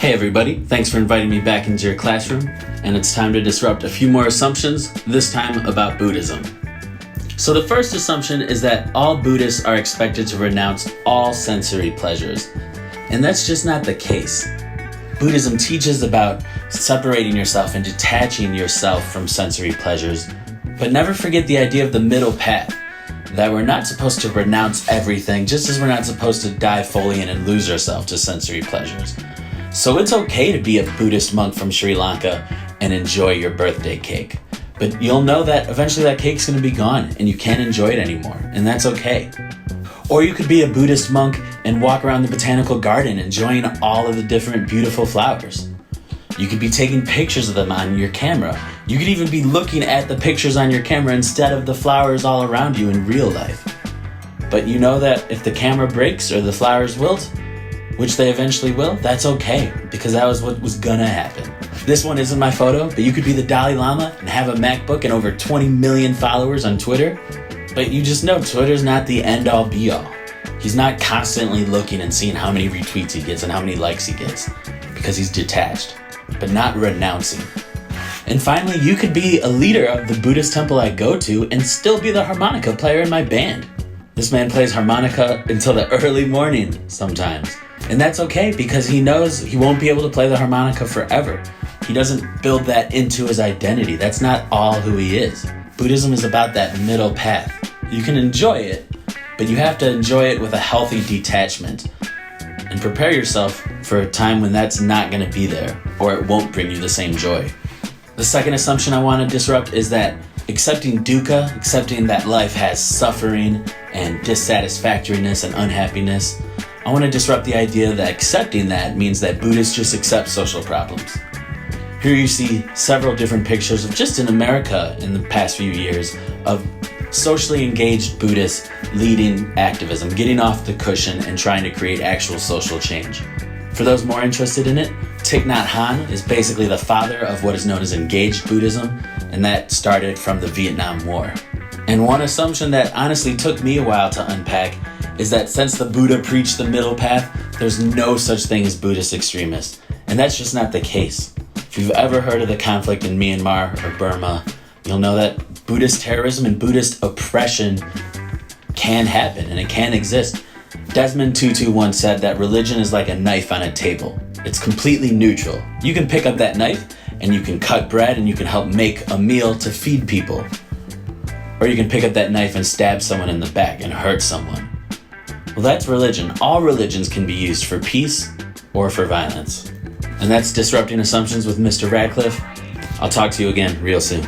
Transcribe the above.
Hey everybody, thanks for inviting me back into your classroom, and it's time to disrupt a few more assumptions, this time about Buddhism. So the first assumption is that all Buddhists are expected to renounce all sensory pleasures, and that's just not the case. Buddhism teaches about separating yourself and detaching yourself from sensory pleasures, but never forget the idea of the middle path, that we're not supposed to renounce everything, just as we're not supposed to die fully in and lose ourselves to sensory pleasures. So it's okay to be a Buddhist monk from Sri Lanka and enjoy your birthday cake. But you'll know that eventually that cake's gonna be gone and you can't enjoy it anymore, and that's okay. Or you could be a Buddhist monk and walk around the botanical garden enjoying all of the different beautiful flowers. You could be taking pictures of them on your camera. You could even be looking at the pictures on your camera instead of the flowers all around you in real life. But you know that if the camera breaks or the flowers wilt, which they eventually will, that's okay, because that was what was gonna happen. This one isn't my photo, but you could be the Dalai Lama and have a MacBook and over 20 million followers on Twitter. But you just know Twitter's not the end-all be-all. He's not constantly looking and seeing how many retweets he gets and how many likes he gets, because he's detached, but not renouncing. And finally, you could be a leader of the Buddhist temple I go to and still be the harmonica player in my band. This man plays harmonica until the early morning sometimes. And that's okay, because he knows he won't be able to play the harmonica forever. He doesn't build that into his identity. That's not all who he is. Buddhism is about that middle path. You can enjoy it, but you have to enjoy it with a healthy detachment. And prepare yourself for a time when that's not going to be there, or it won't bring you the same joy. The second assumption I want to disrupt is that accepting dukkha, accepting that life has suffering and dissatisfactoriness and unhappiness, I want to disrupt the idea that accepting that means that Buddhists just accept social problems. Here you see several different pictures of just in America in the past few years of socially engaged Buddhists leading activism, getting off the cushion and trying to create actual social change. For those more interested in it, Thich Nhat Hanh is basically the father of what is known as engaged Buddhism, and that started from the Vietnam War. And one assumption that honestly took me a while to unpack is that since the Buddha preached the middle path, there's no such thing as Buddhist extremists. And that's just not the case. If you've ever heard of the conflict in Myanmar or Burma, you'll know that Buddhist terrorism and Buddhist oppression can happen and it can exist. Desmond Tutu once said that religion is like a knife on a table. It's completely neutral. You can pick up that knife and you can cut bread and you can help make a meal to feed people. Or you can pick up that knife and stab someone in the back and hurt someone. Well, that's religion. All religions can be used for peace or for violence. And that's Disrupting Assumptions with Mr. Radcliffe. I'll talk to you again real soon.